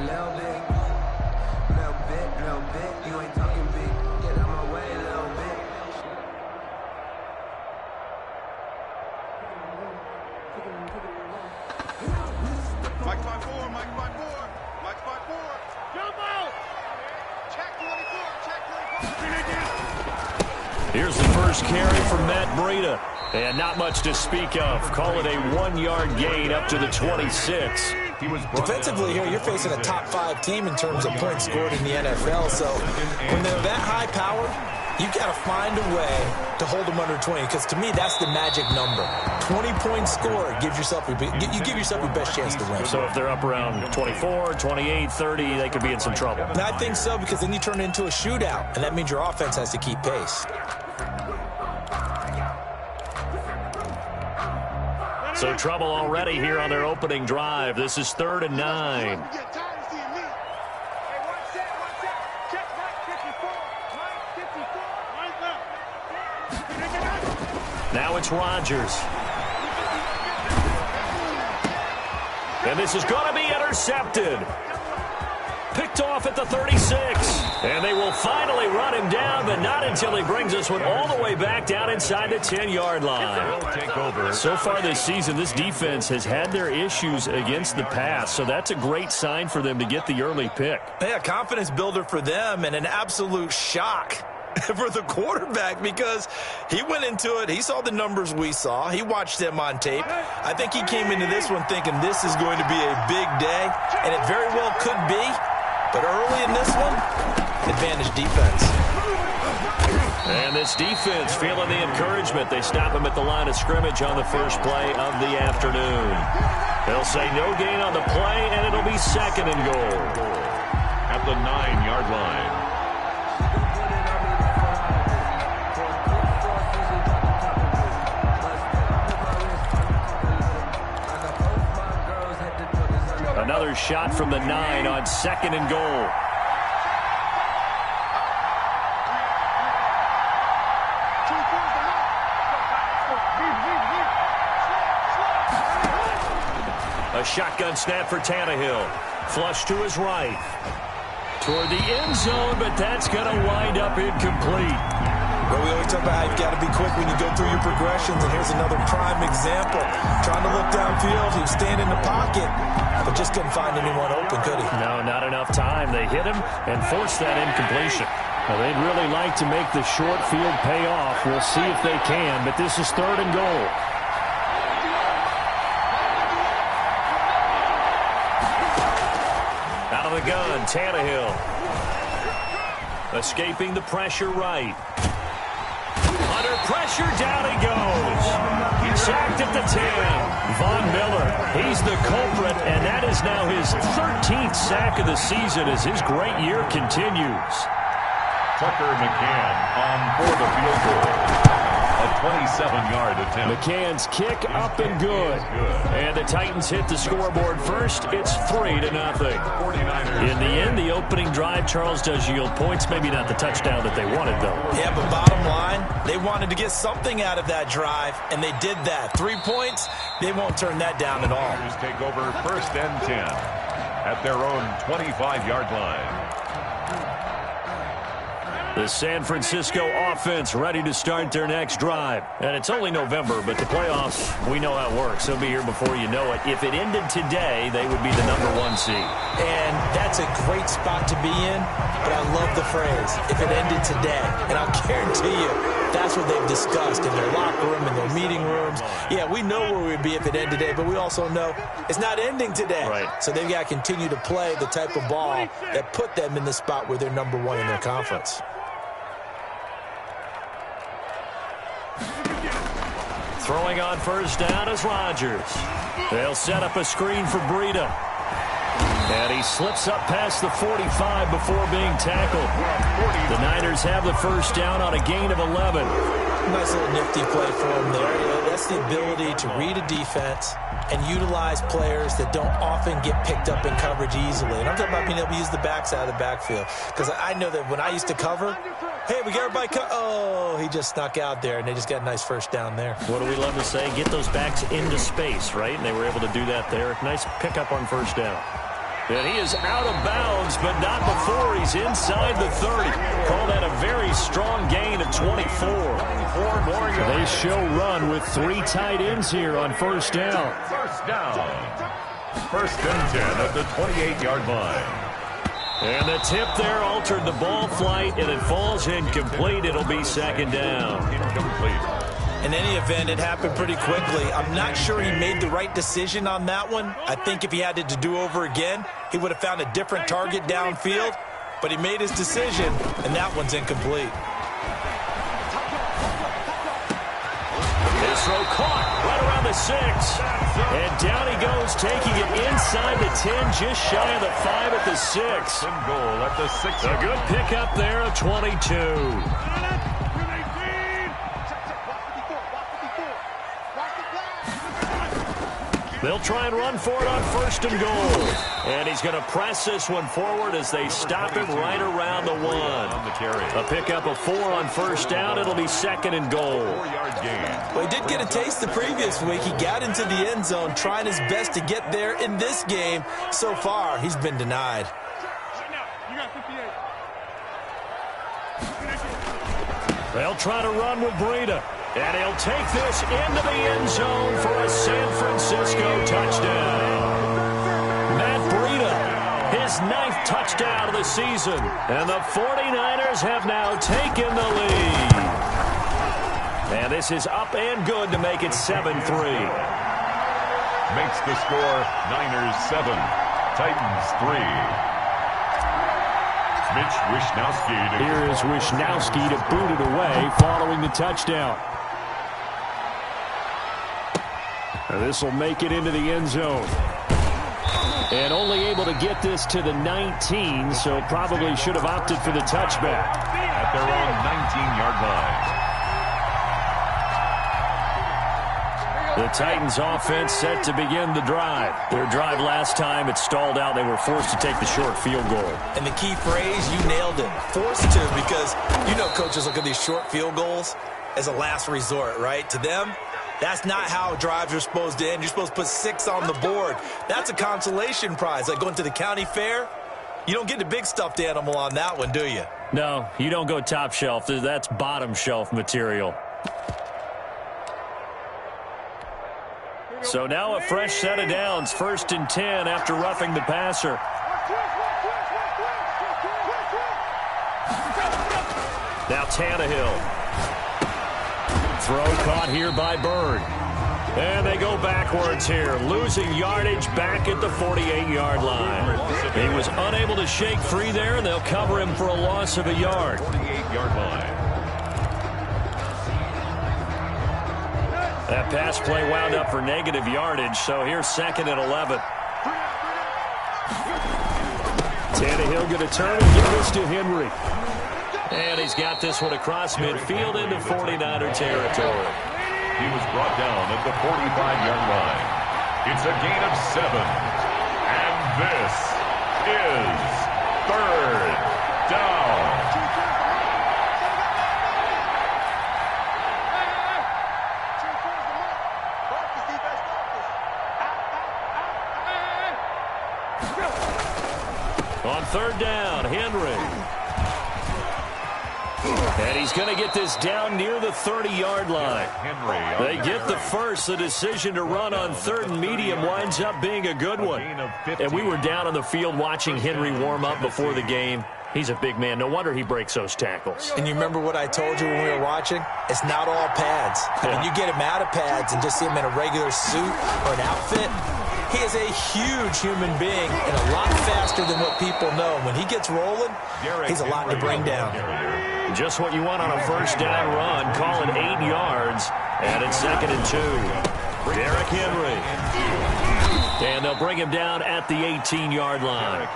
little bit. Little bit. You ain't talking big. Get out my way a little bit. Mike 5-4, Mike 5-4, Mike 5-4. Jump out! Check 24, check 24. Here's the first carry from Matt Breida. And not much to speak of. Call it a 1-yard gain up to the 26. Defensively here, you're facing a top 5 team in terms of points scored in the NFL. So when they're that high powered, you've got to find a way to hold them under 20. Because to me, that's the magic number. 20-point score gives yourself you give yourself your best chance to win. So if they're up around 24, 28, 30, they could be in some trouble. And I think so, because then you turn it into a shootout, and that means your offense has to keep pace. So trouble already here on their opening drive. This is 3rd and 9. Now it's Rodgers. And this is going to be intercepted. Picked off at the 36. And they will finally run him down, but not until he brings this one all the way back down inside the 10-yard line. So far this season, this defense has had their issues against the pass, so that's a great sign for them to get the early pick. Yeah, confidence builder for them, and an absolute shock for the quarterback, because he went into it, he saw the numbers we saw, he watched them on tape. I think he came into this one thinking this is going to be a big day, and it very well could be. But early in this one, advantage defense. And this defense feeling the encouragement. They stop him at the line of scrimmage on the first play of the afternoon. They'll say no gain on the play, and it'll be 2nd and goal. At the 9-yard line. Another shot from the 9 on 2nd and goal. A shotgun snap for Tannehill. Flush to his right. Toward the end zone, but that's going to wind up incomplete. Well, we always talk about how you've got to be quick when you go through your progressions, and here's another prime example. Trying to look downfield, he was staying in the pocket, but just couldn't find anyone open, could he? No, not enough time. They hit him and forced that incompletion. Well, they'd really like to make the short field pay off. We'll see if they can, but this is 3rd and goal. Out of the gun, Tannehill. Escaping the pressure right. Under pressure, down he goes. Sacked at the 10. Von Miller, he's the culprit, and that is now his 13th sack of the season as his great year continues. Tucker McCann on for the field goal. A 27-yard attempt. McCann's kick up and good. And the Titans hit the scoreboard first. It's 3-0. In the end, the opening drive, Charles, does yield points. Maybe not the touchdown that they wanted, though. Yeah, but bottom line, they wanted to get something out of that drive, and they did that. 3 points, they won't turn that down at all. Take over 1st and 10 at their own 25-yard line. The San Francisco offense ready to start their next drive. And it's only November, but the playoffs, we know how it works. They'll be here before you know it. If it ended today, they would be the #1 seed. And that's a great spot to be in, but I love the phrase, if it ended today. And I'll guarantee you, that's what they've discussed in their locker room, in their meeting rooms. Yeah, we know where we'd be if it ended today, but we also know it's not ending today. Right. So they've got to continue to play the type of ball that put them in the spot where they're #1 in their conference. Throwing on first down is Rodgers. They'll set up a screen for Breida. And he slips up past the 45 before being tackled. The Niners have the first down on a gain of 11. Nice little nifty play for him there. That's the ability to read a defense and utilize players that don't often get picked up in coverage easily. And I'm talking about being able to use the backs out of the backfield. Because I know that when I used to cover, hey, we got everybody oh, he just snuck out there, and they just got a nice first down there. What do we love to say? Get those backs into space, right? And they were able to do that there. Nice pickup on first down. And he is out of bounds, but not before he's inside the 30. Call that a very strong gain of 24. They show run with 3 tight ends here on first down. First down. First and 10 at the 28-yard line. And the tip there altered the ball flight, and it falls incomplete. It'll be second down. Incomplete. In any event, it happened pretty quickly. I'm not sure he made the right decision on that one. I think if he had it to do over again, he would have found a different target downfield. But he made his decision, and that one's incomplete. This throw caught right around the 6. And down he goes, taking it inside the 10, just shy of the 5 at the 6. And goal at the 6. A good pickup there of 22. They'll try and run for it on first and goal. And he's going to press this one forward as they stop him right around the 1. A pickup of 4 on first down. It'll be second and goal. 4-yard gain. Well, he did get a taste the previous week. He got into the end zone, trying his best to get there in this game. So far, he's been denied. They'll try to run with Breida. And he'll take this into the end zone for a San Francisco touchdown. Matt Breida, his 9th touchdown of the season. And the 49ers have now taken the lead. And this is up and good to make it 7-3. Makes the score Niners 7, Titans 3. Mitch Wishnowsky. Here is Wishnowsky to boot it away following the touchdown. This will make it into the end zone. And only able to get this to the 19, so probably should have opted for the touchback. At their own 19-yard line. The Titans offense set to begin the drive. Their drive last time, it stalled out. They were forced to take the short field goal. And the key phrase, you nailed it. Forced to, because you know coaches look at these short field goals as a last resort, right? To them, that's not how drives are supposed to end. You're supposed to put 6 on the board. That's a consolation prize. Like going to the county fair, you don't get the big stuffed animal on that one, do you? No, you don't go top shelf. That's bottom shelf material. So now a fresh set of downs. First and 10 after roughing the passer. Now Tannehill. Throw caught here by Bird. And they go backwards here, losing yardage back at the 48-yard line. He was unable to shake free there, and they'll cover him for a loss of a yard. 48-yard line. That pass play wound up for negative yardage, so here's second and 11. Tannehill going to turn and give this to Henry. And he's got this one across midfield into 49er territory. He was brought down at the 45-yard line. It's a gain of 7. And this is third down. On third down, Henry. And he's going to get this down near the 30-yard line. They get the first. The decision to run on third and medium winds up being a good one. And we were down on the field watching Henry warm up before the game. He's a big man. No wonder he breaks those tackles. And you remember what I told you when we were watching? It's not all pads. I mean, you get him out of pads and just see him in a regular suit or an outfit. He is a huge human being and a lot faster than what people know. When he gets rolling, he's a lot to bring down. Just what you want on a first down run. Call it 8 yards. And it's second and 2. Derrick Henry. And they'll bring him down at the 18-yard line.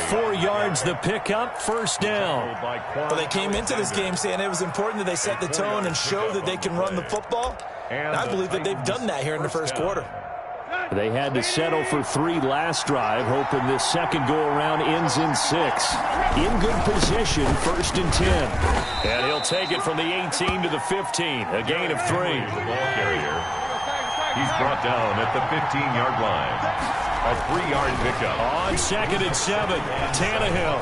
4 yards the pickup, first down. Well, they came into this game saying it was important that they set the tone and show that they can run the football. And I believe that they've done that here in the first quarter. They had to settle for 3 last drive, hoping this second go-around ends in 6. In good position, first and 10. And he'll take it from the 18 to the 15, a gain of 3. The ball carrier. He's brought down at the 15-yard line. A 3-yard pickup. On 2nd and 7, Tannehill.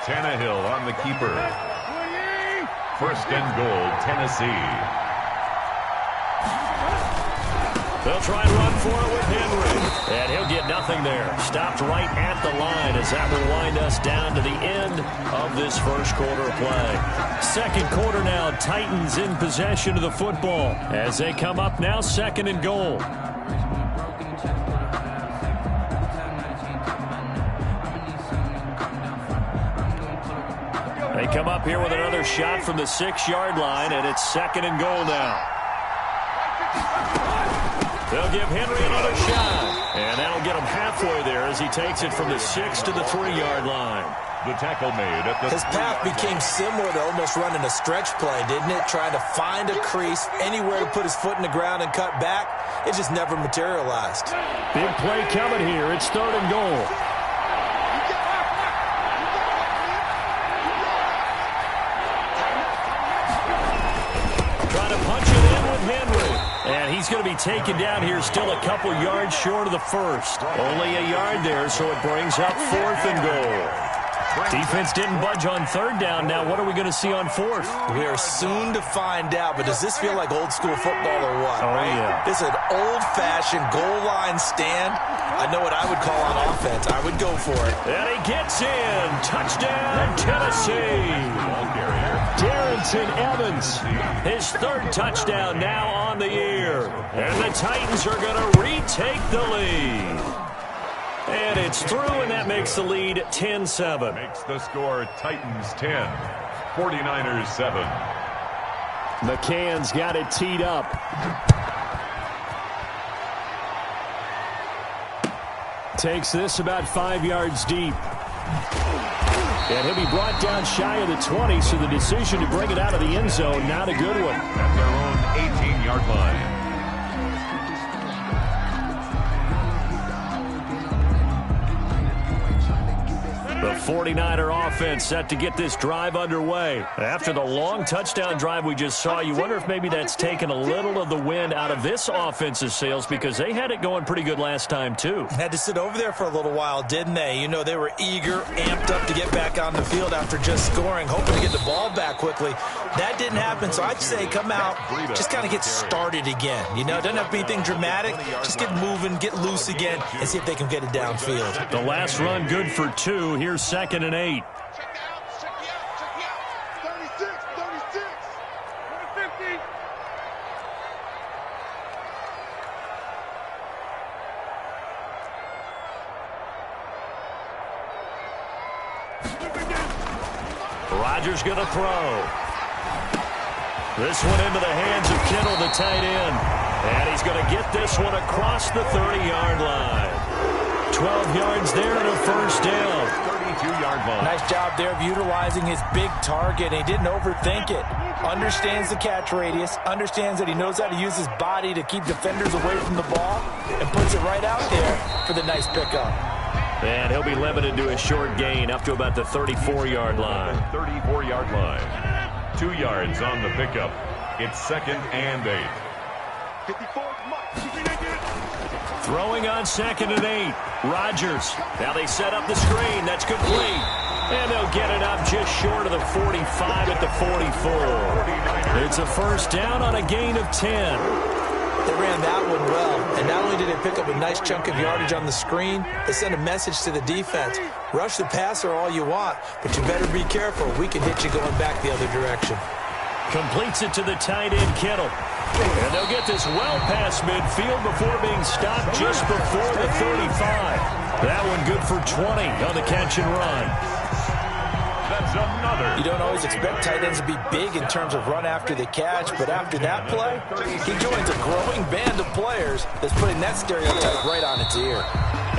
Tannehill on the keeper. 1st and goal, Tennessee. They'll try and run for it with Henry. And he'll get nothing there. Stopped right at the line as that will wind us down to the end of this first quarter of play. 2nd quarter now, Titans in possession of the football as they come up now 2nd and goal. They come up here with another shot from the 6-yard line, and it's 2nd and goal now. They'll give Henry another shot, and that'll get him halfway there as he takes it from the 6 to the 3-yard line. The tackle made at the His path became similar to almost running a stretch play, didn't it? Trying to find a crease, anywhere to put his foot in the ground and cut back. It just never materialized. Big play coming here. It's 3rd and goal. Trying to punch it in with Henry. And he's going to be taken down here still a couple yards short of the 1st. Only a yard there, so it brings up 4th and goal. Defense didn't budge on 3rd down. Now what are we going to see on 4th? We are soon to find out, but does this feel like old school football or what? Oh, yeah. This is an old-fashioned goal line stand. I know what I would call on offense. I would go for it. And he gets in. Touchdown, Tennessee. Darrington Evans, his 3rd touchdown now on the year. And the Titans are going to retake the lead. And it's through, and that makes the lead 10-7. Makes the score Titans 10, 49ers 7. McCann's got it teed up. Takes this about 5 yards deep. And he'll be brought down shy of the 20, so the decision to bring it out of the end zone, not a good one. At their own 18-yard line. The 49er offense set to get this drive underway. After the long touchdown drive we just saw, you wonder if maybe that's taken a little of the wind out of this offense's sails because they had it going pretty good last time, too. Had to sit over there for a little while, didn't they? You know, they were eager, amped up to get back on the field after just scoring, hoping to get the ball back quickly. That didn't happen, so I'd say come out, just kind of get started again. You know, it doesn't have to be anything dramatic. Just get moving, get loose again, and see if they can get it downfield. The last run good for 2. Here's 2nd and 8. Check me out. 36, 36. 50. Rodgers going to throw. This one into the hands of Kittle, the tight end. And he's going to get this one across the 30-yard line. 12 yards there and a 1st down. 32-yard line. Nice job there of utilizing his big target. He didn't overthink it. Understands the catch radius. Understands that he knows how to use his body to keep defenders away from the ball. And puts it right out there for the nice pickup. And he'll be limited to a short gain up to about the 34-yard line. 34-yard line. 2 yards on the pickup. It's 2nd and 8. 54. Throwing on 2nd and 8. Rodgers. Now they set up the screen. That's complete. And they'll get it up just short of the 45 at the 44. It's a 1st down on a gain of 10. They ran that one well, and not only did they pick up a nice chunk of yardage on the screen, they sent a message to the defense. Rush the passer all you want, but you better be careful. We can hit you going back the other direction. Completes it to the tight end, Kittle. And they'll get this well past midfield before being stopped just before the 35. That one good for 20 on the catch and run. That's another. You don't always expect tight ends to be big in terms of run after the catch, but after that play, he joins a growing band of players that's putting that stereotype right on its ear.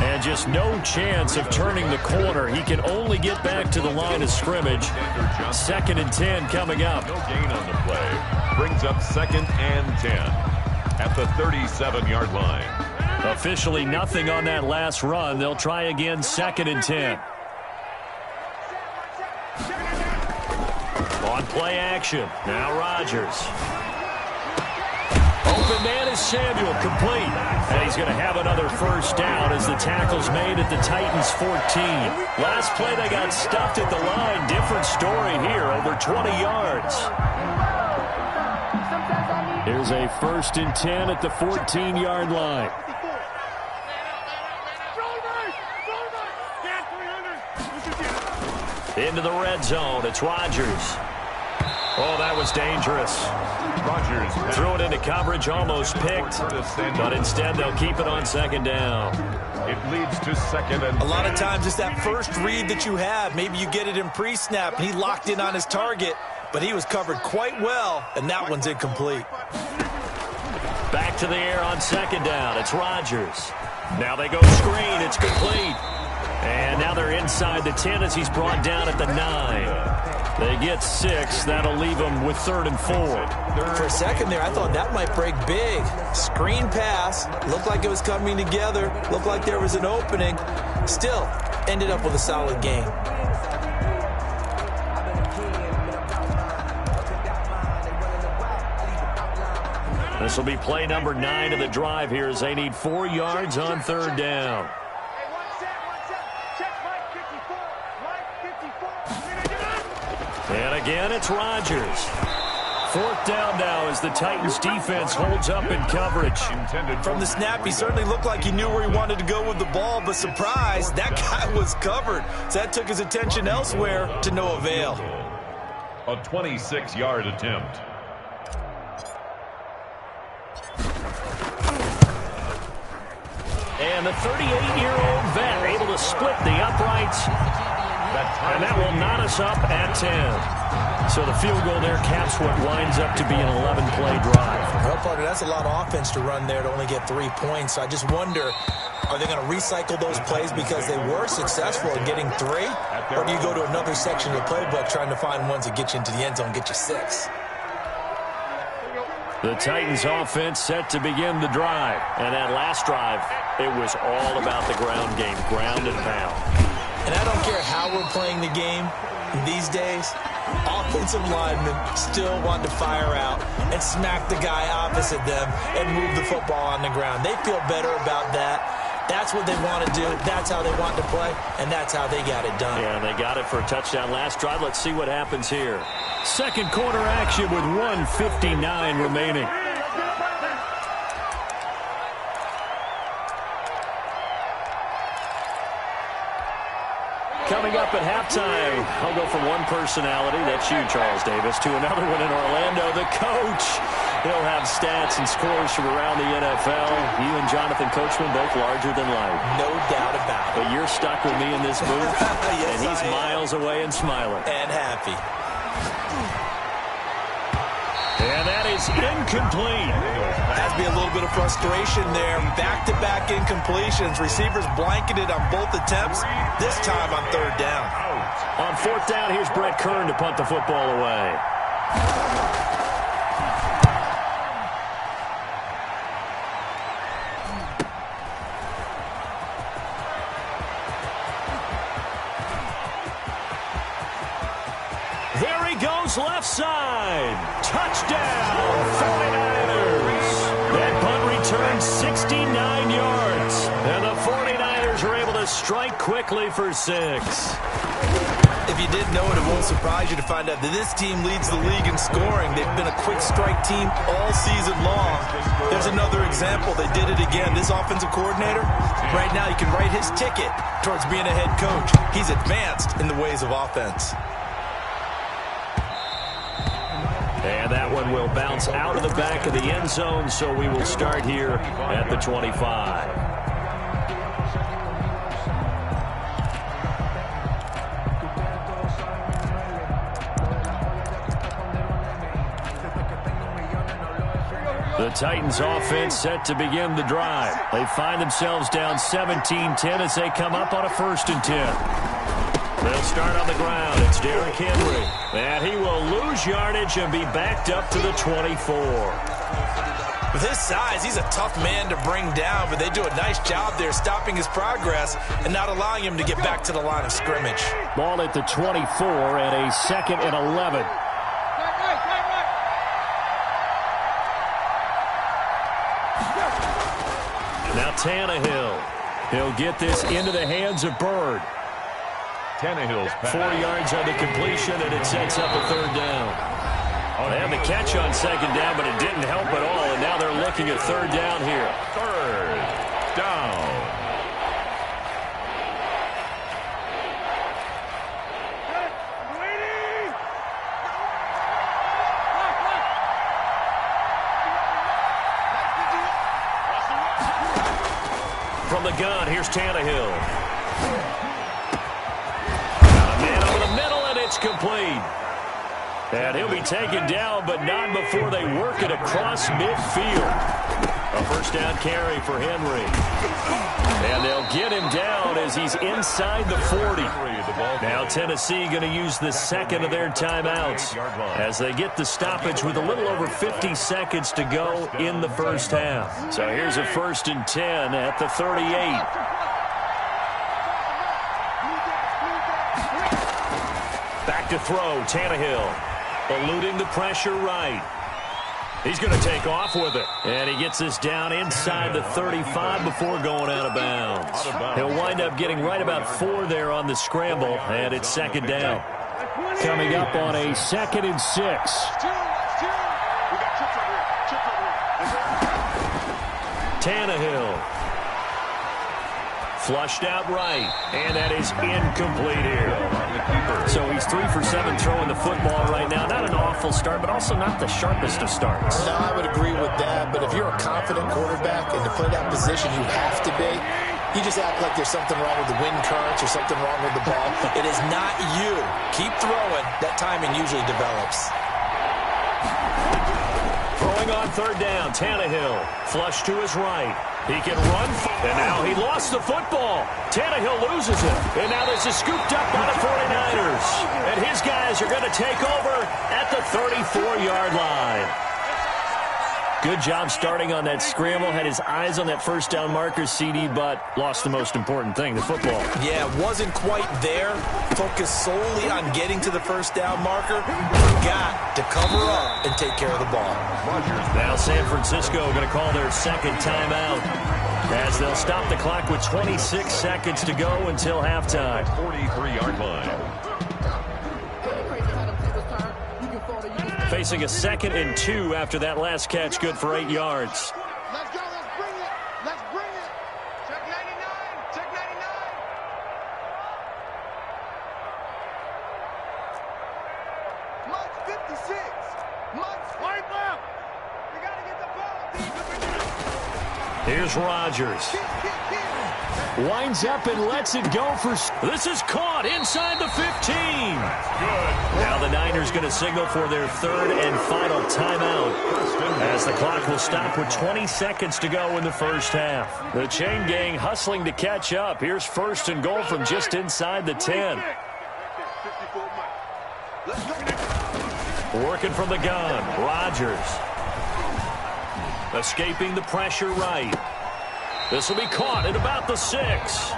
And just no chance of turning the corner. He can only get back to the line of scrimmage. 2nd and 10 coming up. No gain on the play. Brings up 2nd and 10 at the 37-yard line. Officially nothing on that last run. They'll try again 2nd and 10. On play action. Now Rodgers. Open man is Samuel, complete. And he's going to have another first down as the tackle's made at the Titans' 14. Last play, they got stuffed at the line. Different story here, over 20 yards. Here's a 1st and 10 at the 14-yard line. Into the red zone, it's Rodgers. Oh, that was dangerous. Rodgers threw it into coverage, almost picked, but instead they'll keep it on 2nd down. It leads to 2nd and 10. A lot of times it's that first read that you have. Maybe you get it in pre-snap, and he locked in on his target, but he was covered quite well, and that one's incomplete. Back to the air on 2nd down. It's Rodgers. Now they go screen. It's complete. And now they're inside the 10 as he's brought down at the 9. They get 6. That'll leave them with 3rd and 4. For a second there, I thought that might break big. Screen pass. Looked like it was coming together. Looked like there was an opening. Still, ended up with a solid game. This will be play number 9 of the drive here as they need 4 yards on 3rd down. And again, it's Rodgers. 4th down now as the Titans defense holds up in coverage. From the snap, he certainly looked like he knew where he wanted to go with the ball, but surprise, that guy was covered. So that took his attention elsewhere to no avail. A 26-yard attempt. And the 38-year-old vet able to split the uprights. And that will knot us up at 10. So the field goal there caps what winds up to be an 11-play drive. Well, partner, that's a lot of offense to run there to only get 3 points. So I just wonder, are they going to recycle those plays because they were successful in getting 3? Or do you go to another section of the playbook trying to find ones that get you into the end zone, get you 6? The Titans offense set to begin the drive. And that last drive, it was all about the ground game, ground and pound. And I don't care how we're playing the game these days, offensive linemen still want to fire out and smack the guy opposite them and move the football on the ground. They feel better about that. That's what they want to do. That's how they want to play, and that's how they got it done. Yeah, and they got it for a touchdown last drive. Let's see what happens here. Second quarter action with 1:59 remaining. Coming up at halftime, I'll go from one personality, that's you, Charles Davis, to another one in Orlando, the coach. He'll have stats and scores from around the NFL. You and Jonathan Coachman both larger than life. No doubt about it. But you're stuck with me in this booth, yes, and he's miles away and smiling. And happy. And that is incomplete. Has to be a little bit of frustration there. Back-to-back incompletions. Receivers blanketed on both attempts, this time on 3rd down. On 4th down, here's Brett Kern to punt the football away. There he goes, left side. Touchdown, 49ers. That punt returns 69 yards. And the 49ers are able to strike quickly for 6. If you didn't know it, it won't surprise you to find out that this team leads the league in scoring. They've been a quick strike team all season long. There's another example. They did it again. This offensive coordinator, right now, he can write his ticket towards being a head coach. He's advanced in the ways of offense. And that one will bounce out of the back of the end zone, so we will start here at the 25. The Titans offense set to begin the drive. They find themselves down 17-10 as they come up on a 1st and 10. They'll start on the ground. It's Derrick Henry. And he will lose yardage and be backed up to the 24. With his size, he's a tough man to bring down, but they do a nice job there stopping his progress and not allowing him to get back to the line of scrimmage. Ball at the 24 and a 2nd and 11. Tannehill. He'll get this into the hands of Bird. Tannehill's pass. 4 yards on the completion, and it sets up a third down. They had the catch on second down, but it didn't help at all, and now they're looking at third down here. Third down. From the gun, here's Tannehill. Got a man over the middle, and it's complete. And he'll be taken down, but not before they work it across midfield. A first down carry for Henry. And they'll get him down as he's inside the 40. Now Tennessee going to use the second of their timeouts as they get the stoppage with a little over 50 seconds to go in the first half. So here's a 1st and 10 at the 38. Back to throw, Tannehill. Eluding the pressure right. He's going to take off with it. And he gets this down inside the 35 before going out of bounds. He'll wind up getting right about 4 there on the scramble, and it's second down. Coming up on a 2nd and 6. Tannehill. Flushed out right, and that is incomplete here. So he's 3 for 7 throwing the football right now. Not an awful start, but also not the sharpest of starts. No, I would agree with that, but if you're a confident quarterback and to play that position you have to be, you just act like there's something wrong with the wind currents or something wrong with the ball. It is not you. Keep throwing. That timing usually develops. Throwing on third down, Tannehill. Flush to his right. He can run, and now he lost the football. Tannehill loses it, and now this is scooped up by the 49ers. And his guys are going to take over at the 34-yard line. Good job starting on that scramble. Had his eyes on that first down marker, CD, but lost the most important thing, the football. Yeah, wasn't quite there. Focused solely on getting to the first down marker. Forgot to cover up and take care of the ball. Now San Francisco going to call their second timeout as they'll stop the clock with 26 seconds to go until halftime. 43-yard line. Facing a 2nd and 2 after that last catch, good for 8 yards. Let's go. Let's bring it. Let's bring it. Check 99. Check 99. Mud's 56. Mud's right left. We got to get the ball. Here's Rodgers. Winds up and lets it go for... This is caught inside the 15. Good. Now the Niners going to signal for their third and final timeout as the clock will stop with 20 seconds to go in the first half. The chain gang hustling to catch up. Here's 1st and goal from just inside the 10. Working from the gun, Rodgers. Escaping the pressure right. This will be caught at about the 6.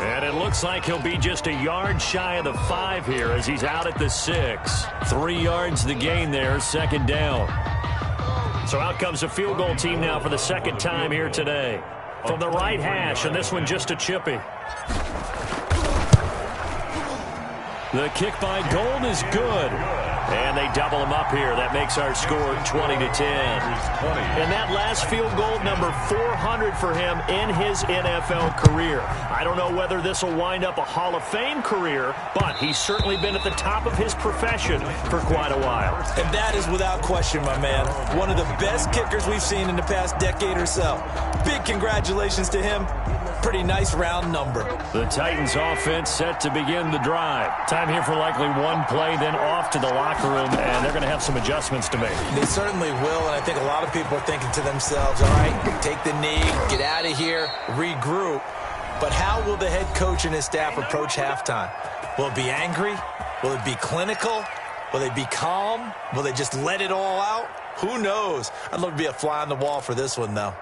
And it looks like he'll be just a yard shy of the 5 here as he's out at the 6. 3 yards the gain there, second down. So out comes a field goal team now for the second time here today. From the right hash, and this one just a chippy. The kick by Gold is good. And they double him up here. That makes our score 20-10. And that last field goal, number 400 for him in his NFL career. I don't know whether this will wind up a Hall of Fame career, but he's certainly been at the top of his profession for quite a while. And that is without question, my man. One of the best kickers we've seen in the past decade or so. Big congratulations to him. Pretty nice round number. The Titans offense set to begin the drive. Time here for likely one play, then off to the locker room, and they're going to have some adjustments to make. They certainly will, and I think a lot of people are thinking to themselves, all right, take the knee, get out of here, regroup. But how will the head coach and his staff approach halftime? Will it be angry? Will it be clinical? Will they be calm? Will they just let it all out? Who knows? I'd love to be a fly on the wall for this one, though.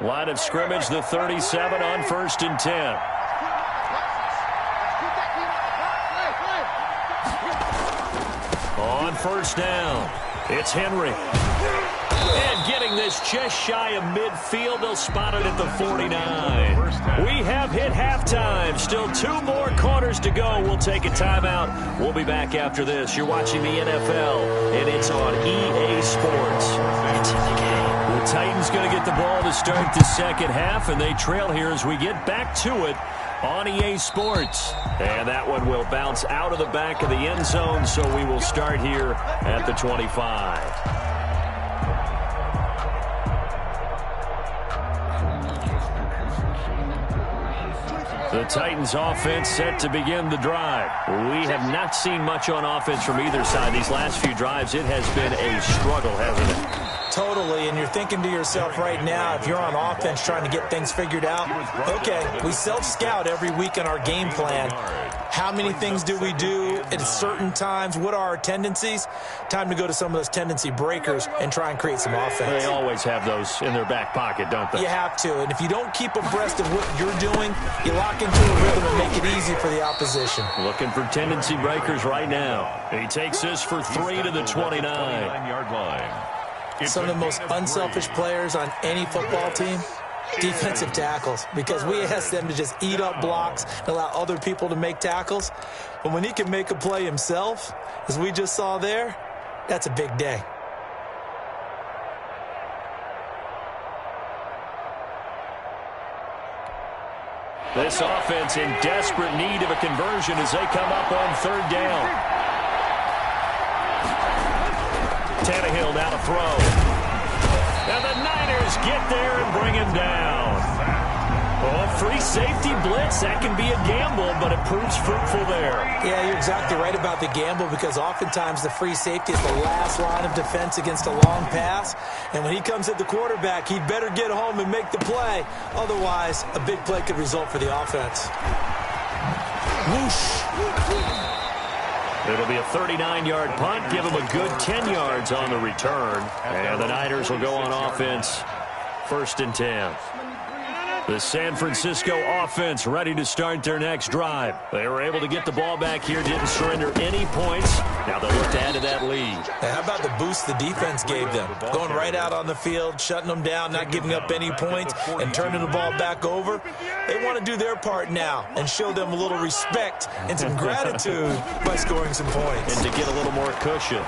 Line of scrimmage, the 37 on 1st and 10. On 1st down, it's Henry. And getting this just shy of midfield, they'll spot it at the 49. We have hit halftime. Still 2 more quarters to go. We'll take a timeout. We'll be back after this. You're watching the NFL, and it's on EA Sports. It's in the game. The Titans going to get the ball to start the second half, and they trail here as we get back to it on EA Sports. And that one will bounce out of the back of the end zone, so we will start here at the 25. The Titans offense set to begin the drive. We have not seen much on offense from either side. These last few drives, it has been a struggle, hasn't it? Totally, and you're thinking to yourself right now, if you're on offense trying to get things figured out, okay, we self-scout every week in our game plan. How many things do we do at certain times? What are our tendencies? Time to go to some of those tendency breakers and try and create some offense. They always have those in their back pocket, don't they? You have to, and if you don't keep abreast of what you're doing, you lock into a rhythm and make it easy for the opposition. Looking for tendency breakers right now. He takes this for 3 to the 29-yard line. Some of the most unselfish players on any football team, defensive tackles, because we ask them to just eat up blocks and allow other people to make tackles. But when he can make a play himself, as we just saw there, that's a big day. This offense in desperate need of a conversion as they come up on 3rd down. Tannehill now to throw. And the Niners get there and bring him down. Oh, free safety blitz, that can be a gamble, but it proves fruitful there. Yeah, you're exactly right about the gamble, because oftentimes the free safety is the last line of defense against a long pass. And when he comes at the quarterback, he'd better get home and make the play. Otherwise, a big play could result for the offense. Whoosh. It'll be a 39-yard punt. Give him a good 10 yards on the return. And the Niners will go on offense. 1st and 10. The San Francisco offense ready to start their next drive. They were able to get the ball back here, didn't surrender any points. Now they'll look to add to that lead. Now, how about the boost the defense gave them? Going right out on the field, shutting them down, not giving up any points, and turning the ball back over. They want to do their part now and show them a little respect and some gratitude by scoring some points. And to get a little more cushion.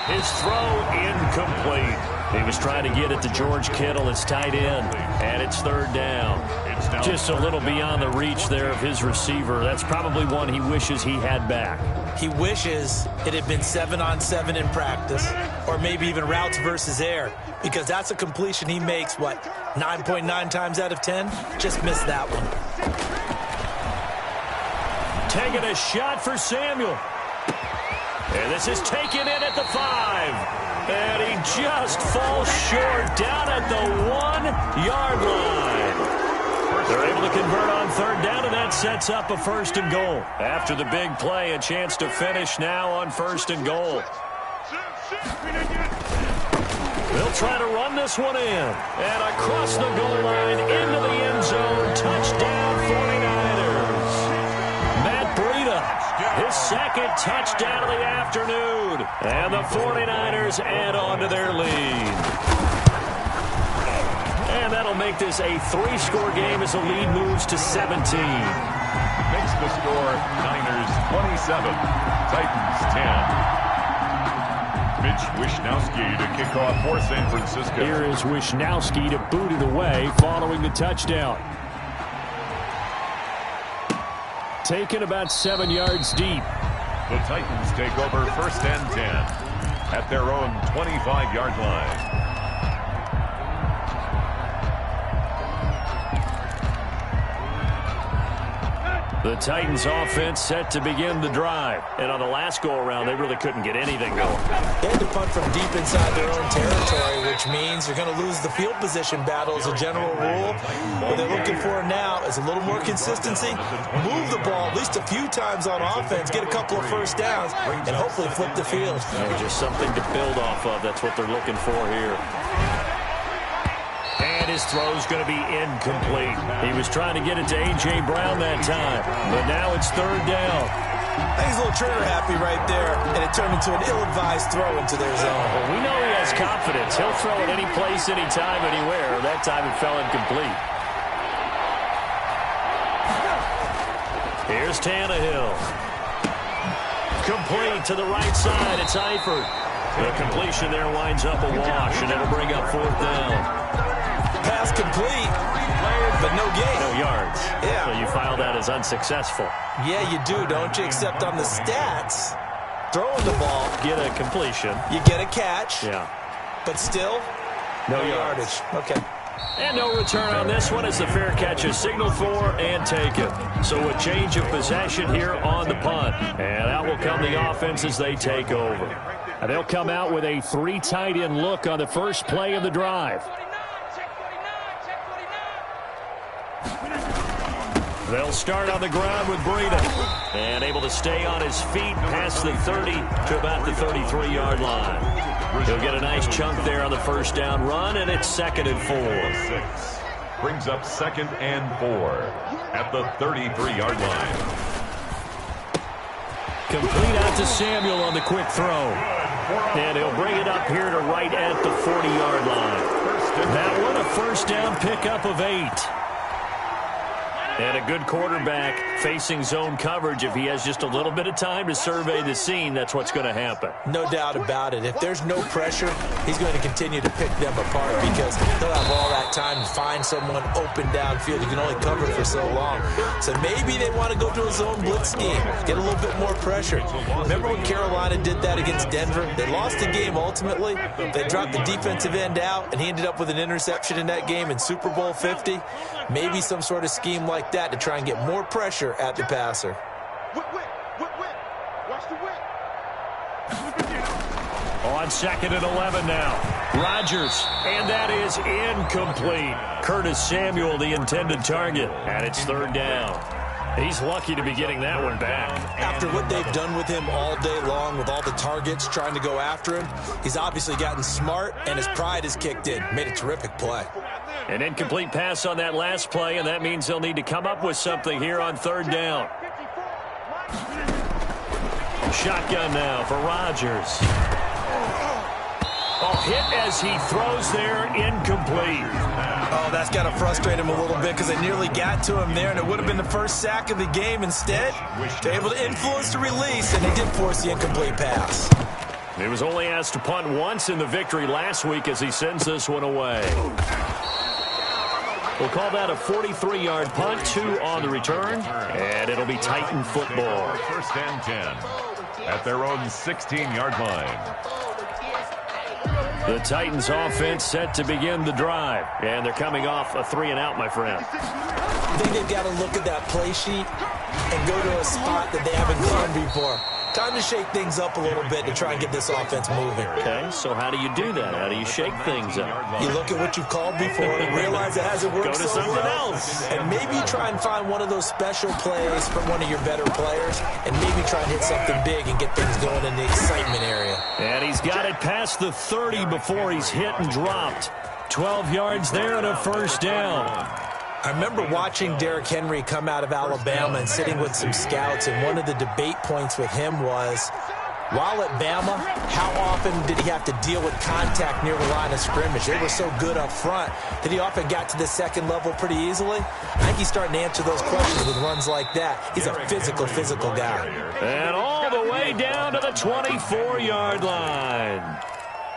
His throw incomplete. He was trying to get it to George Kittle, his tight end, and it's 3rd down. Just a little beyond the reach there of his receiver. That's probably one he wishes he had back. He wishes it had been 7-on-7 in practice, or maybe even routes versus air, because that's a completion he makes, 9.9 times out of 10? Just missed that one. Taking a shot for Samuel. And this is taken in at the 5. And he just falls short down at the 1-yard line. They're able to convert on 3rd down, and that sets up a 1st and goal. After the big play, a chance to finish now on 1st and goal. They'll try to run this one in. And across the goal line, into the end zone, touchdown 49ers. Matt Breida, his 2nd touchdown of the afternoon. And the 49ers add on to their lead. And that'll make this a 3-score game as the lead moves to 17. Makes the score Niners 27, Titans 10. Mitch Wishnowsky to kick off for San Francisco. Here is Wishnowsky to boot it away following the touchdown. Taken about 7 yards deep. The Titans take over 1st and 10 at their own 25-yard line. The Titans offense set to begin the drive. And on the last go-around, they really couldn't get anything going. They had to punt from deep inside their own territory, which means you're going to lose the field position battle as a general rule. What they're looking for now is a little more consistency, move the ball at least a few times on offense, get a couple of 1st downs, and hopefully flip the field. Just something to build off of. That's what they're looking for here. And his throw's going to be incomplete. He was trying to get it to A.J. Brown that time, but now it's 3rd down. I think he's a little trigger happy right there, and it turned into an ill-advised throw into their zone. Well, we know he has confidence. He'll throw it any place, anytime, anywhere. That time it fell incomplete. Here's Tannehill. Complete to the right side. It's Eifert. The completion there winds up a wash, and it'll bring up 4th down. Pass complete, but no gain. No yards. Yeah. So you file that as unsuccessful. Yeah, you do, don't you? Except on the stats, throwing the ball, Get a completion. you get a catch, Yeah. but still, No yardage. Okay. And no return on this one as the fair catch is signaled for and taken. So a change of possession here on the punt. And out will come the offense as they take over. And they'll come out with a 3 tight end look on the first play of the drive. They'll start on the ground with Breida. And able to stay on his feet past the 30 to about the 33-yard line. He'll get a nice chunk there on the first down run, and it's 2nd and 4. 6 brings up 2nd and 4 at the 33-yard line. Complete out to Samuel on the quick throw. And he'll bring it up here to right at the 40-yard line. That one a first down pickup of 8. And a good quarterback facing zone coverage. If he has just a little bit of time to survey the scene, that's what's going to happen. No doubt about it. If there's no pressure, he's going to continue to pick them apart because he'll have all that time to find someone open downfield. You can only cover for so long. So maybe they want to go to a zone blitz scheme, get a little bit more pressure. Remember when Carolina did that against Denver? They lost the game ultimately. They dropped the defensive end out, and he ended up with an interception in that game in Super Bowl 50. Maybe some sort of scheme like that to try and get more pressure at the passer. Whip. Watch the whip. On 2nd and 11 now. Rodgers, and that is incomplete. Curtis Samuel, the intended target, and it's 3rd down. He's lucky to be getting that one back. After what they've done with him all day long with all the targets trying to go after him, he's obviously gotten smart, and his pride has kicked in. Made a terrific play. An incomplete pass on that last play, and that means they'll need to come up with something here on 3rd down. Shotgun now for Rodgers. Oh, hit as he throws there, incomplete. Oh, that's got to frustrate him a little bit because they nearly got to him there, and it would have been the first sack of the game. Instead, they're able to influence the release, and they did force the incomplete pass. He was only asked to punt once in the victory last week as he sends this one away. We'll call that a 43-yard punt, 2 on the return, and it'll be Titan football. 1st and 10 at their own 16-yard line. The Titans offense set to begin the drive, and they're coming off a 3-and-out, my friend. I think they've got to look at that play sheet and go to a spot that they haven't gone before. Time to shake things up a little bit to try and get this offense moving. Okay, so how do you do that? How do you shake things up? You look at what you've called before and realize it hasn't worked Go to so something well. else. And maybe try and find one of those special plays from one of your better players and maybe try and hit something big and get things going in the excitement area. And he's got it past the 30 before he's hit and dropped. 12 yards there and a first down. I remember watching Derrick Henry come out of Alabama and sitting with some scouts, and one of the debate points with him was, while at Bama, how often did he have to deal with contact near the line of scrimmage? They were so good up front that he often got to the second level pretty easily. I think he's starting to answer those questions with runs like that. He's a physical guy. And all the way down to the 24-yard line.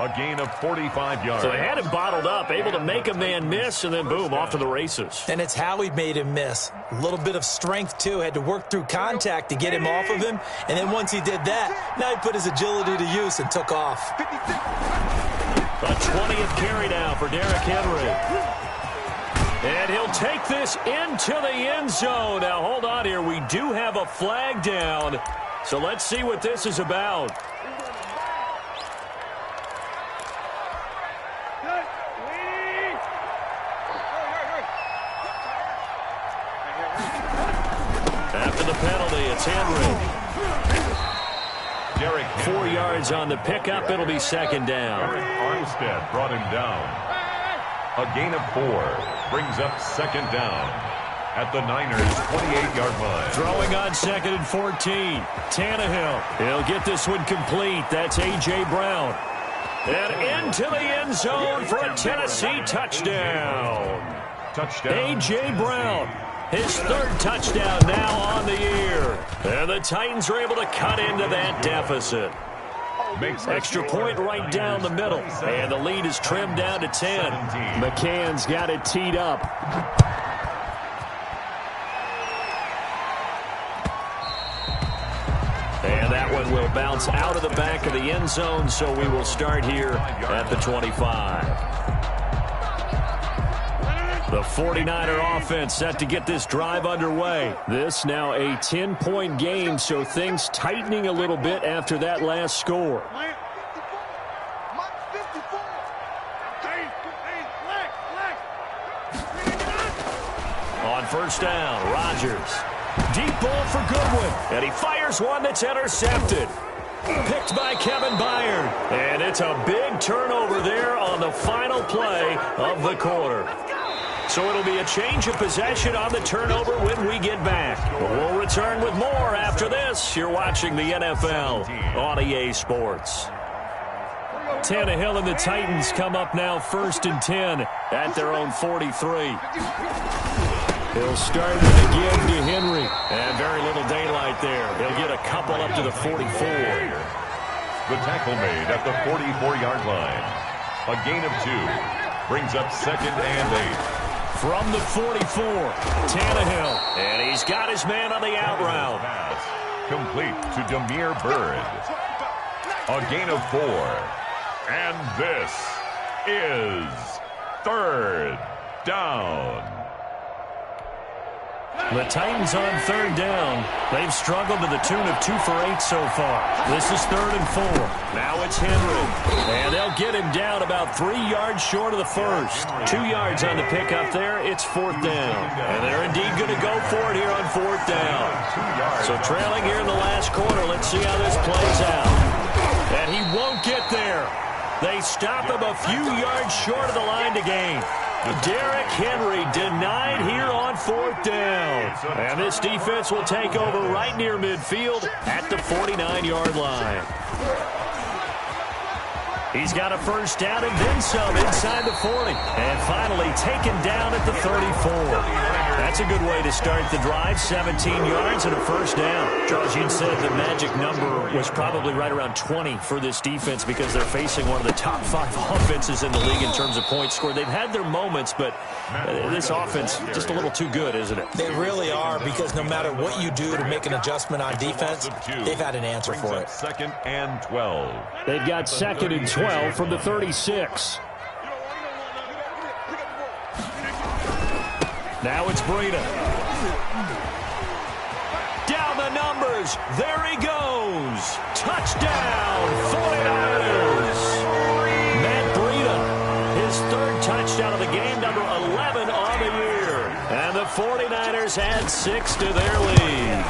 A gain of 45 yards. So they had him bottled up, able to make a man miss, and then boom, off to the races. And it's how he made him miss. A little bit of strength, too. Had to work through contact to get him off of him. And then once he did that, now he put his agility to use and took off. A 20th carry now for Derrick Henry. And he'll take this into the end zone. Now, hold on here. We do have a flag down. So let's see what this is about. After the penalty, it's Henry. 4 yards on the pickup. It'll be 2nd down. Armstead brought him down. A gain of 4 brings up 2nd down. at the Niners' 28-yard line. Throwing on 2nd and 14. Tannehill. He'll get this one complete. That's A.J. Brown. And into the end zone for a Tennessee touchdown. A.J. Brown, his 3rd touchdown now on the year. And the Titans are able to cut into that deficit. Extra point right down the middle. And the lead is trimmed down to 10. McCann's got it teed up. And that one will bounce out of the back of the end zone, so we will start here at the 25. The 49er offense set to get this drive underway. This now a 10-point game, so things tightening a little bit after that last score. On first down, Rodgers. Deep ball for Goodwin, and he fires one that's intercepted. Picked by Kevin Byard. And it's a big turnover there on the final play of the quarter. So it'll be a change of possession on the turnover when we get back. We'll return with more after this. You're watching the NFL on EA Sports. Tannehill and the Titans come up now 1st and 10 at their own 43. He'll start with a give to Henry. And very little daylight there. He'll get a couple up to the 44. The tackle made at the 44-yard line. A gain of 2. Brings up 2nd and 8. From the 44, Tannehill. And he's got his man on the out route. Pass complete to Damiere Byrd. A gain of 4. And this is 3rd down. The Titans on 3rd down. They've struggled to the tune of 2 for 8 so far. This is 3rd and 4. Now it's Henry. And they'll get him down about 3 yards short of the first. 2 yards on the pickup there. It's 4th down. And they're indeed going to go for it here on 4th down. So trailing here in the last quarter. Let's see how this plays out. And he won't get there. They stop him a few yards short of the line to gain. Derrick Henry denied here on 4th down. And this defense will take over right near midfield at the 49-yard line. He's got a first down and then some inside the 40. And finally taken down at the 34. That's a good way to start the drive. 17 yards and a first down. Charles, you'd said the magic number was probably right around 20 for this defense because they're facing one of the top 5 offenses in the league in terms of points scored. They've had their moments, but this offense just a little too good, isn't it? They really are, because no matter what you do to make an adjustment on defense, they've had an answer for it. 2nd and 12. They've got 2nd and 12 from the 36. Now it's Breida. Down the numbers. There he goes. Touchdown, 49ers. Matt Breida, his 3rd touchdown of the game, number 11 on the year. And the 49ers add 6 to their lead.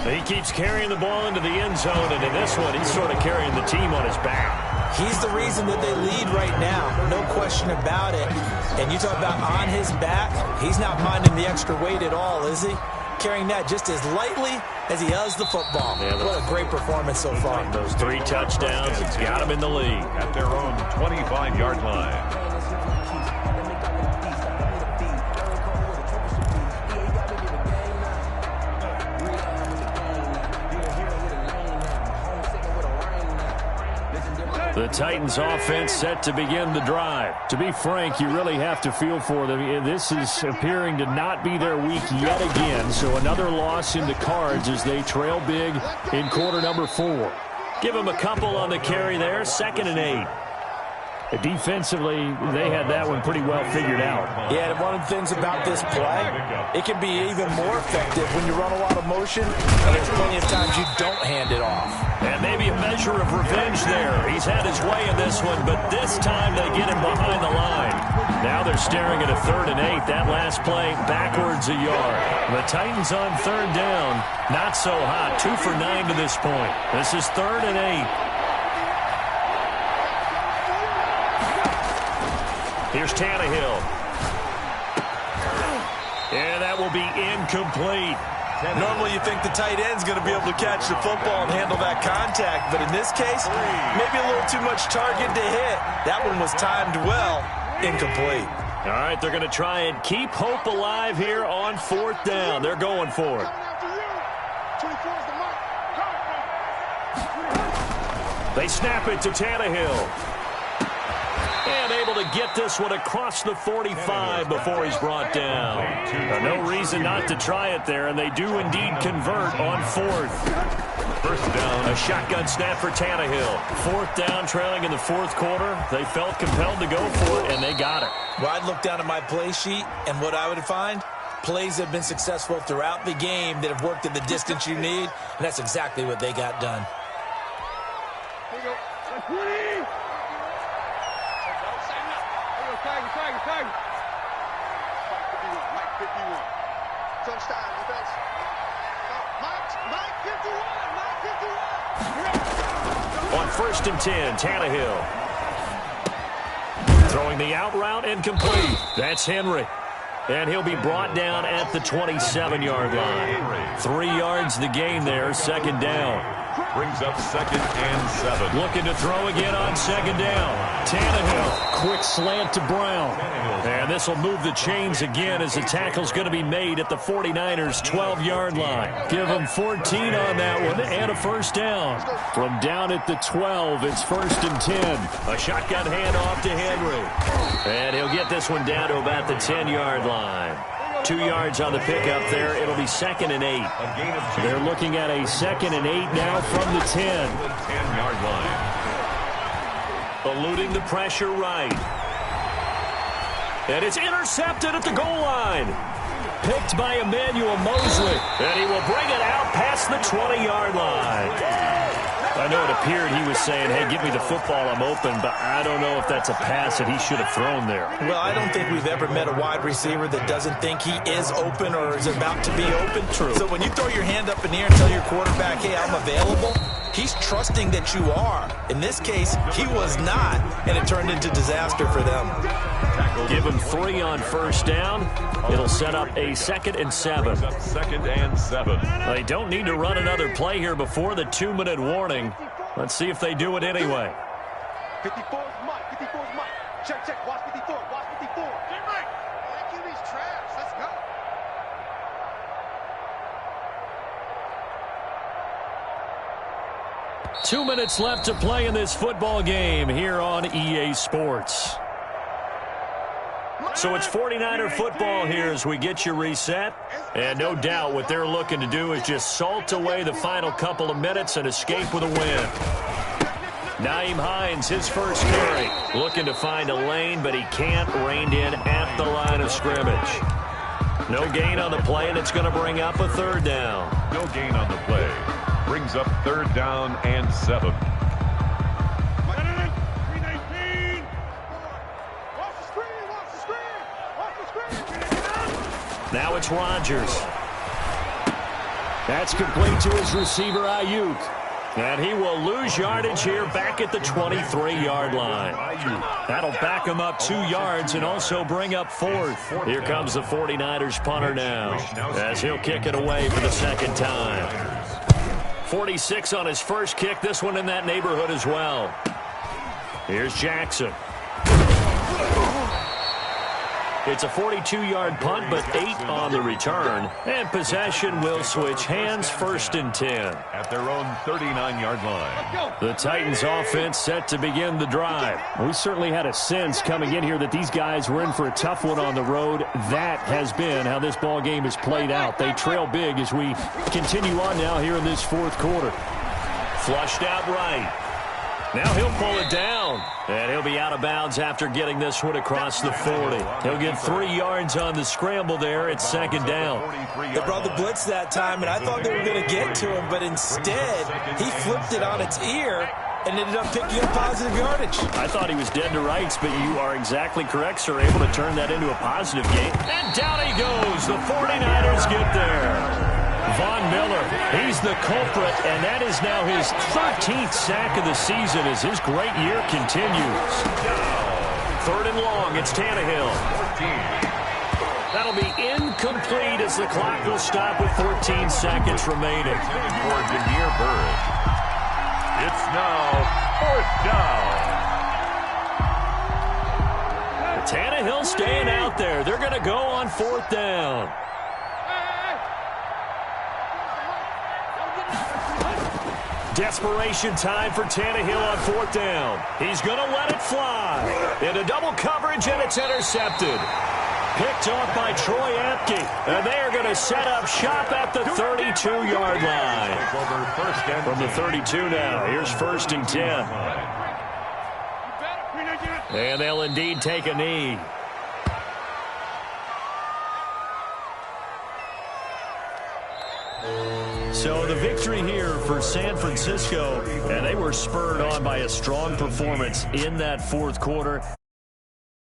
He keeps carrying the ball into the end zone, and in this one, he's sort of carrying the team on his back. He's the reason that they lead right now. No question about it. And you talk about on his back, he's not minding the extra weight at all, is he? Carrying that just as lightly as he does the football. Yeah, what a great performance so far. Those 3 touchdowns, it's got him in the lead. At their own 25-yard line. The Titans offense set to begin the drive. To be frank, you really have to feel for them. This is appearing to not be their week yet again. So another loss in the cards as they trail big in quarter number 4. Give them a couple on the carry there. 2nd and 8. Defensively, they had that one pretty well figured out. Yeah, and one of the things about this play, it can be even more effective when you run a lot of motion, and there's plenty of times you don't hand it off. And maybe a measure of revenge there. He's had his way in this one, but this time they get him behind the line. Now they're staring at a 3rd and 8. That last play, backwards a yard. The Titans on 3rd down, not so hot. 2 for 9 to this point. This is 3rd and 8. Here's Tannehill. And that will be incomplete. Normally you think the tight end's going to be able to catch the football and handle that contact, but in this case, maybe a little too much target to hit. That one was timed well, incomplete. All right, they're going to try and keep hope alive here on 4th down. They're going for it. They snap it to Tannehill. And able to get this one across the 45 before he's brought down. No reason not to try it there, and they do indeed convert on 4th. First down. A shotgun snap for Tannehill. 4th down, trailing in the 4th quarter. They felt compelled to go for it, and they got it. Well, I'd look down at my play sheet, and what I would find, plays have been successful throughout the game that have worked at the distance you need, and that's exactly what they got done. On 1st and 10, Tannehill. Throwing the out route incomplete. That's Henry. And he'll be brought down at the 27-yard line. 3 yards the gain there, 2nd down. Brings up 2nd and 7. Looking to throw again on 2nd down. Tannehill, quick slant to Brown. And this will move the chains again as the tackle's going to be made at the 49ers' 12-yard line. Give them 14 on that one and a 1st down. From down at the 12, it's 1st and 10. A shotgun handoff to Henry. And he'll get this one down to about the 10-yard line. 2 yards on the pickup there. It'll be 2nd and 8. They're looking at a 2nd and 8 now from the 10. 10-yard line. Eluding the pressure right. And it's intercepted at the goal line. Picked by Emmanuel Mosley. And he will bring it out past the 20-yard line. I know it appeared he was saying, hey, give me the football, I'm open, but I don't know if that's a pass that he should have thrown there. Well, I don't think we've ever met a wide receiver that doesn't think he is open or is about to be open. True. So when you throw your hand up in the air and tell your quarterback, hey, I'm available, he's trusting that you are. In this case, he was not, and it turned into disaster for them. Give him 3 on 1st down. It'll set up a 2nd and 7. 2nd and 7. They don't need to run another play here before the 2-minute warning. Let's see if they do it anyway. 54 is Mike. 54 is Mike. Check. Watch 54. Watch 54. Get Mike. QB's trash. Let's go. Two minutes left to play in this football game here on EA Sports. So it's 49er football here as we get you reset. And no doubt what they're looking to do is just salt away the final couple of minutes and escape with a win. Nyheim Hines, his first carry. Looking to find a lane, but he can't. Reined in at the line of scrimmage. No gain on the play, and it's going to bring up a 3rd down. No gain on the play. Brings up 3rd down and 7. Now it's Rodgers. That's complete to his receiver, Ayuk. And he will lose yardage here back at the 23-yard line. That'll back him up 2 yards and also bring up 4th. Here comes the 49ers punter now as he'll kick it away for the 2nd time. 46 on his first kick. This one in that neighborhood as well. Here's Jackson. It's a 42-yard punt, but 8 on the return. And possession will switch hands, 1st and 10. At their own 39-yard line. The Titans offense set to begin the drive. We certainly had a sense coming in here that these guys were in for a tough one on the road. That has been how this ball game has played out. They trail big as we continue on now here in this 4th quarter. Flushed out right. Now he'll pull it down. And he'll be out of bounds after getting this one across the 40. He'll get 3 yards on the scramble there at 2nd down. They brought the blitz that time, and I thought they were going to get to him, but instead he flipped it on its ear and ended up picking up positive yardage. I thought he was dead to rights, but you are exactly correct, sir. Able to turn that into a positive gain. And down he goes. The 49ers get there. Von Miller, he's the culprit, and that is now his 13th sack of the season as his great year continues. 3rd and long, it's Tannehill. That'll be incomplete as the clock will stop with 14 seconds remaining. For the near bird. It's now 4th down. Tannehill staying out there. They're going to go on 4th down. Desperation time for Tannehill on 4th down. He's going to let it fly. Into double coverage, and it's intercepted. Picked off by Troy Apke. And they are going to set up shop at the 32-yard line. From the 32 now, here's 1st and 10. And they'll indeed take a knee. So the victory here for San Francisco, and they were spurred on by a strong performance in that 4th quarter.